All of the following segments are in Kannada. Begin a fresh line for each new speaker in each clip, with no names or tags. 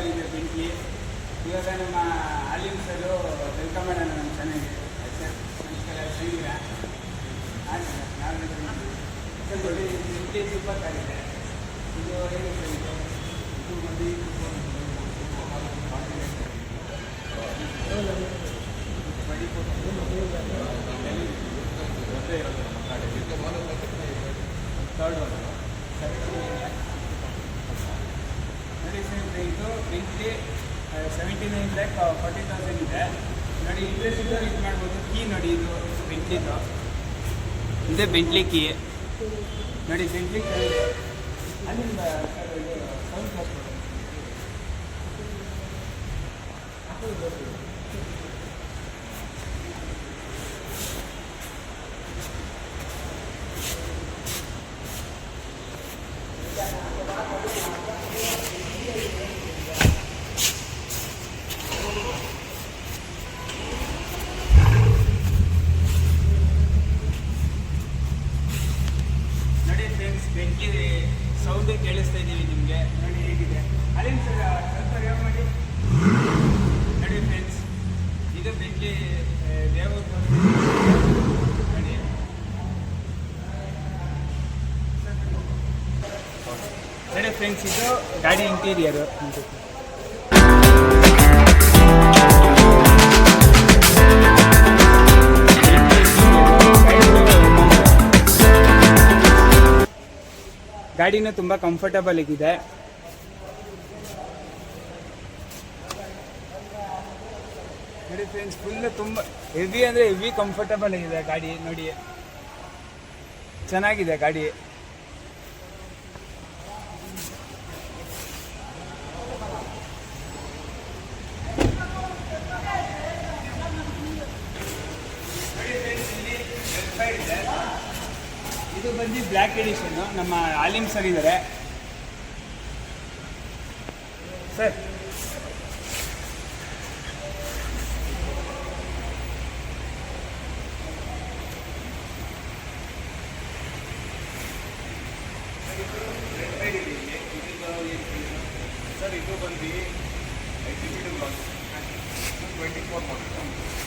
ಬಂದಿದೆ ಬೆಂಕಿ. ಇವಾಗ ನಮ್ಮ ಆಲಿಮ್ ಸರು ವೆಲ್ಕಮ್ ಮಾಡೋಣ ನಮ್ಮ ಚೆನ್ನಾಗಿ. ನಮಸ್ಕಾರ ಸೈನಿಕರ. ಸರ್ ನೋಡಿ ಬೆಂಕಿ ಸೂಪರ್ ಆಗಿದೆ. ಇದು ಏನು ಸರ್ ಇದು ಬಂದು ಥರ್ಡ್ ಒನ್ ನೋಡಿ ಸರ್ ಇದು ಬೆಂಕಿ 79 lakh 40,000 ಇದೆ ನೋಡಿ. ಇಂಟ್ರೆಸ್ಟ್ ಇದ್ದವ್ರು ಇದು ಮಾಡ್ಬೋದು. ಕೀ ನೋಡಿ ಇದು ಬೆಂಟ್ಲಿದು, ಇದೇ ಬೆಂಟ್ಲಿ ಕೀ ನೋಡಿ. ಬೆಂಟ್ಲಿ ಅಲ್ಲಿಂದ ಸೌಂಡ್ ಬರ್ಬೋದು. ಬೆಂಕಿ ಸೌಂಡ್ ಕೇಳಿಸ್ತಾ ಇದ್ದೀವಿ ನಿಮಗೆ ನೋಡಿ ಹೇಗಿದೆ. ಅಲ್ಲಿಂದ ಸರ್ ಸ್ವಲ್ಪ ಯಾವ ಮಾಡಿ ನೋಡಿ ಫ್ರೆಂಡ್ಸ್, ಇದು ಬೆಂಕಿ ದೇವರು ನೋಡಿ. ನೋಡಿ ಫ್ರೆಂಡ್ಸ್, ಇದು ಗಾಡಿ ಇಂಟೀರಿಯರು. ಗಾಡಿನೂ ತುಂಬ ಕಂಫರ್ಟಬಲ್ ಆಗಿದೆ. ನೋಡಿ ಫ್ರೆಂಡ್ಸ್, ಫುಲ್ ತುಂಬ ಹೆವಿ ಅಂದರೆ ಹೆವಿ ಕಂಫರ್ಟಬಲ್ ಆಗಿದೆ ಗಾಡಿ ನೋಡಿ. ಚೆನ್ನಾಗಿದೆ ಗಾಡಿ. ಇದು ಬಂದು ಬ್ಲ್ಯಾಕ್ ಎಡಿಷನ್ನು. ನಮ್ಮ ಆಲಿಮ್ ಸರ್ ಇದ್ದಾರೆ ಸರ್.
ಸರ್ ಇದು ಬಂದು ಎಕ್ಸಿಕ್ಯೂಟಿವ್ ಲಾಂಚ್ 24 ಮಾಡಲ್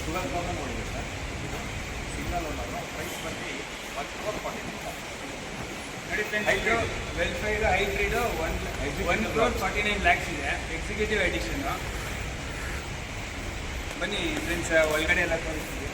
12,000 ಓಡಿದೆ ಸರ್. ಇದು ಸಿಗ್ನಲ್ ಓನರು. ಪ್ರೈಸ್ ಬಂದು 1 crore 40
ನೋಡಿ ಫ್ರೆಂಡ್ಸ್, ಇದು ವೆಲ್ಫೈರ್ ಹೈಬ್ರಿಡ್ 1 crore 49 lakhs ಇದೆ. ಎಕ್ಸಿಕ್ಯೂಟಿವ್ ಎಡಿಷನ್ನು. ಬನ್ನಿ ಫ್ರೆಂಡ್ಸ್, ಒಳಗಡೆ ಎಲ್ಲ ತೋರಿಸ್ತೀವಿ.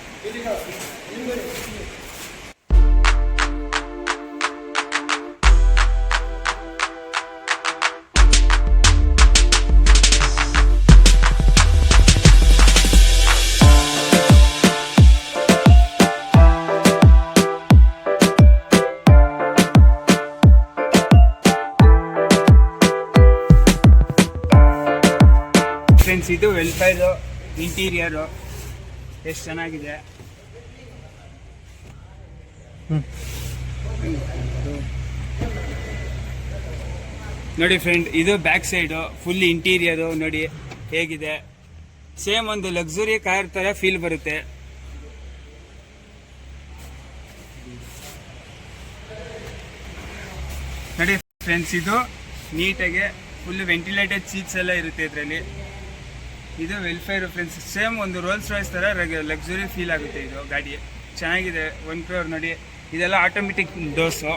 ಫ್ರೆಂಡ್ಸ್, ಇದು ವೆಲ್ಫೈರು ಇಂಟೀರಿಯರು ಎಷ್ಟು ಚೆನ್ನಾಗಿದೆ ನೋಡಿ ಫ್ರೆಂಡ್. ಇದು ಬ್ಯಾಕ್ ಸೈಡು ಫುಲ್ ಇಂಟೀರಿಯರು ನೋಡಿ ಹೇಗಿದೆ. ಸೇಮ್ ಒಂದು ಲಕ್ಸುರಿ ಕಾರ್ ಥರ ಫೀಲ್ ಬರುತ್ತೆ. ನೋಡಿ ಫ್ರೆಂಡ್ಸ್, ಇದು ನೀಟಾಗಿ ಫುಲ್ ವೆಂಟಿಲೇಟೆಡ್ ಸೀಟ್ಸ್ ಎಲ್ಲ ಇರುತ್ತೆ ಇದರಲ್ಲಿ. ಇದು ವೆಲ್ಫೇರ್ ಫ್ರೆಂಡ್ಸ್. ಸೇಮ್ ಒಂದು ರೋಲ್ಸ್ ರಾಯ್ಸ್ ಥರ ಲಕ್ಸುರಿ ಫೀಲ್ ಆಗುತ್ತೆ ಇದು ಗಾಡಿ. ಚೆನ್ನಾಗಿದೆ. 1 crore ನೋಡಿ. ಇದೆಲ್ಲ ಆಟೋಮೆಟಿಕ್ ಡೋರ್ಸು.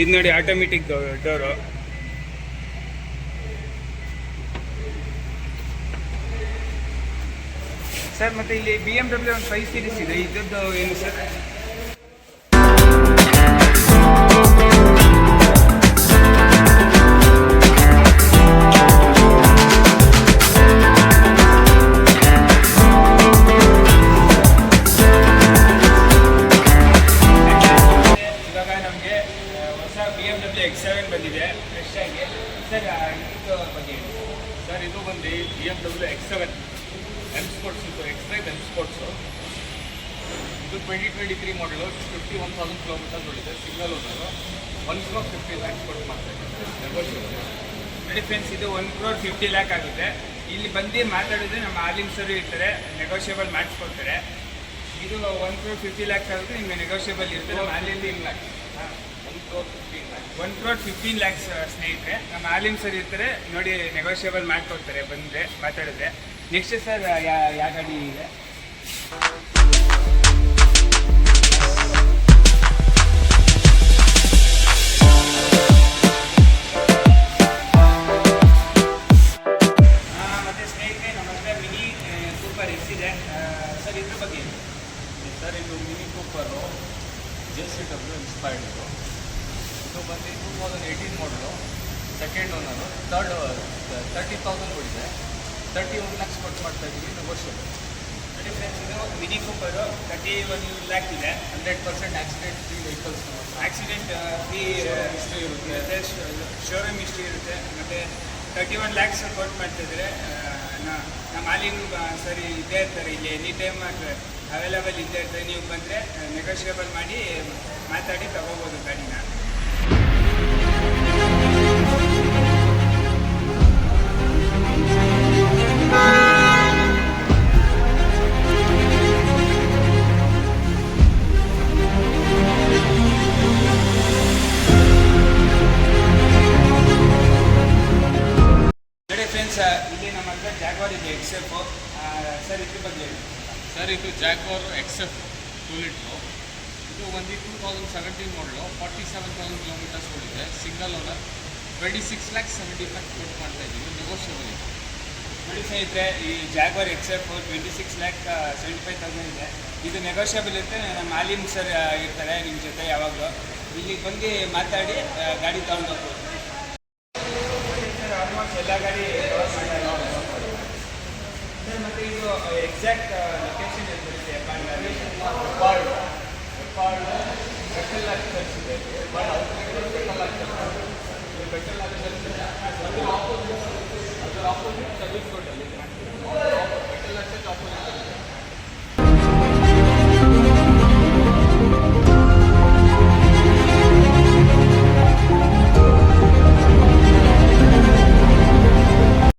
ಇದು ನೋಡಿ ಆಟೋಮೆಟಿಕ್ ಡೋರು. ಸರ್ ಮತ್ತು ಇಲ್ಲಿ BMW ಒಂದು 5 Series ಇದೆ. ಇದ್ದದ್ದು ಏನು ಸರ್? BMW X7 ಬಂದಿದೆ ಫ್ರೆಶ್ ಆಗಿ. ಸರ್ ಇದು ಬಗ್ಗೆ
ಸರ್ ಇದು ಬಂದು BMW X7 M ಸ್ಪೋರ್ಟ್ಸ್. ಇದು X5 M ಸ್ಪೋರ್ಟ್ಸು. ಇದು 2023 ಮಾಡಲು 51,000 ಕಿಲೋಮೀಟರ್ ಓಡಿದೆ. Signal owner. 1 crore 50 lakhs ಕೊಟ್ಟು ಮಾಡ್ತಾಯಿದ್ದಾರೆ. ನೆಗೋಷಿಯೇಬಲ್
ನೋಡಿ ಫ್ರೆಂಡ್ಸ್, ಇದು 1 crore 50 lakh ಆಗುತ್ತೆ. ಇಲ್ಲಿ ಬಂದು ಮಾತಾಡಿದ್ರೆ ನಮ್ಮ ಆಲಿಮ್ ಸರ್ ಇರ್ತಾರೆ, ನೆಗೋಷಿಯೇಬಲ್ ಮಾಡಿಸ್ಕೊಡ್ತಾರೆ. ಇದು 1 crore 50 lakhs ಆಗುತ್ತೆ. ನಿಮಗೆ ನೆಗೋಷಿಯೇಬಲ್ ಇರುತ್ತೆ. ನಮ್ಮ Alim
lakhs 1 1 crore 15 lakhs.
1 crore 15 lakhs ಸ್ನೇಹಿತರೆ. ನಮ್ಮ ಆಲಿಮ್ ಸರ್ ಇರ್ತಾರೆ ನೋಡಿ, ನೆಗೋಷಿಯಬಲ್ ಮಾಡ್ಕೊಡ್ತಾರೆ ಬಂದರೆ ಮಾತಾಡಿದ್ರೆ. ನೆಕ್ಸ್ಟ್ ಸರ್ ಯಾವ ಗಾಡಿ ಇದೆ? ಮತ್ತು ಸ್ನೇಹಿತರೆ ನಮ್ಮ ಹತ್ರ ಮಿನಿ ಸೂಪರ್ ಎಕ್ಸ್ ಇದೆ ಸರ್, ಇದ್ರ ಬಗ್ಗೆ ಏನು?
ಸರ್ ಇದು ಮಿನಿ ಕೂಪರು JCW ಇನ್ಸ್ಪೈರ್ಡ್. ಇದು ಬಂದು 2018 ಮಾಡಲು, ಸೆಕೆಂಡ್ ಓನರು, 30,000 ಕೊಡಿದೆ. 31 lakhs ಕೊಟ್ಟು ಮಾಡ್ತಾ ಇದ್ದೀವಿ, ನೆಗೋಷಿಯಬಲ್.
ನೋಡಿ ಫ್ರೆಂಡ್ಸ್, ಇದು ಮಿನಿ ಕೂಪರು 31 lakh ಇದೆ.
100% accident free vehicles.
Accident free
history ಇರುತ್ತೆ.
ಶೋರೂಮ್ ಹಿಸ್ಟ್ರಿ ಇರುತ್ತೆ. ಮತ್ತು 31 lakhs ಕೊಟ್ಟು ಮಾಡ್ತಿದ್ರೆ ನಮ್ಮ ಆಲಿಮ್ ಸರಿ ಇದ್ದೇ ಇರ್ತಾರೆ ಇಲ್ಲಿ, ಎನಿ ಟೈಮ್ ಅವೈಲೇಬಲ್ ಇದ್ದೇ ಇರ್ತಾರೆ. ನೀವು ಬಂದರೆ ನೆಗೋಷಿಯಬಲ್ ಮಾಡಿ ಮಾತಾಡಿ ತಗೋಬೋದು ಗಾಡಿನ. ನೋಡಿ ಫ್ರೆಂಡ್ಸ್, ಇಲ್ಲಿ ನಮ್ಮ ಹತ್ರ ಜಾಗ್ವಾರ್ ಇದೆ XF. ಸರ್ ಇದ್ರ ಬಗ್ಗೆ ಹೇಳಿ.
ಸರ್ ಇದು ಜಾಗ್ವಾರ್ XF 2 ಲೀಟ್ರು. ಇದು ಬಂದು 2017 ಮಾಡಲು, 47,000 ಕಿಲೋಮೀಟರ್ಸ್ ಓಡಿದೆ. ಸಿಂಗಲ್ ಓನರ್, 26,75,000 ಕೊಟ್ಟು ಮಾಡ್ತಾ ಇದ್ದೀವಿ, ನೆಗೋಷಿಯಬಲ್ ಇದೆ.
ನೋಡಿ ಸ್ನೇಹಿತರೆ, ಈ ಜಾಗ್ವಾರ್ XF 26,75,000 ಇದೆ. ಇದು ನೆಗೋಷಿಯಬಲ್ ಇರುತ್ತೆ. ನಮ್ಮ ಆಲಿಮ್ ಸರ್ ಇರ್ತಾರೆ ನಿಮ್ಮ ಜೊತೆ ಯಾವಾಗಲೂ. ಇಲ್ಲಿಗೆ ಬಂದು ಮಾತಾಡಿ ಗಾಡಿ ತೊಗೊಂಡು ಹೋಗ್ಬೋದು. ಸರ್ ಆಲ್ಮೋಸ್ಟ್ ಎಲ್ಲ ಗಾಡಿ ಸರ್, ಮತ್ತು ಇದು ಎಕ್ಸಾಕ್ಟ್ ಲೊಕೇಶನ್ ಎಲ್ಲಿ ಬರುತ್ತೆ?
ಹೆಬ್ಬಾಳು